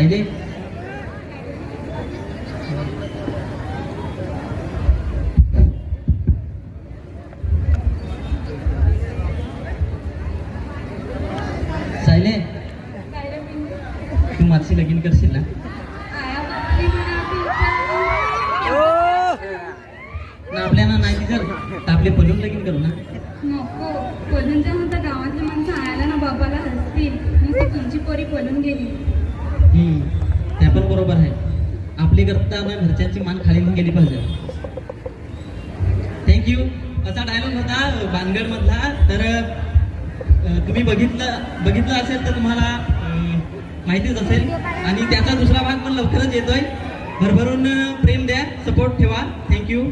सायले सायले तू माझी लगीन करशील ना? ना आपल्याला नाही जर तर आपले पलून लगीन करू ना? नको, पलूनच्या म्हणता गावातले माणसं आयला ना बाबाला हसतील. नुसती तुमची पोरी पलून गेली. त्या पण बरोबर आहे. आपली करताना घरच्यांची मान खाली घेऊन गेली पाहिजे. थँक्यू. असा डायलॉग होता भानगड मधला. तर तुम्ही बघितलं असेल तर तुम्हाला माहितीच असेल. आणि त्याचा दुसरा भाग पण लवकरच येतोय. भरभरून प्रेम द्या, सपोर्ट ठेवा. थँक्यू.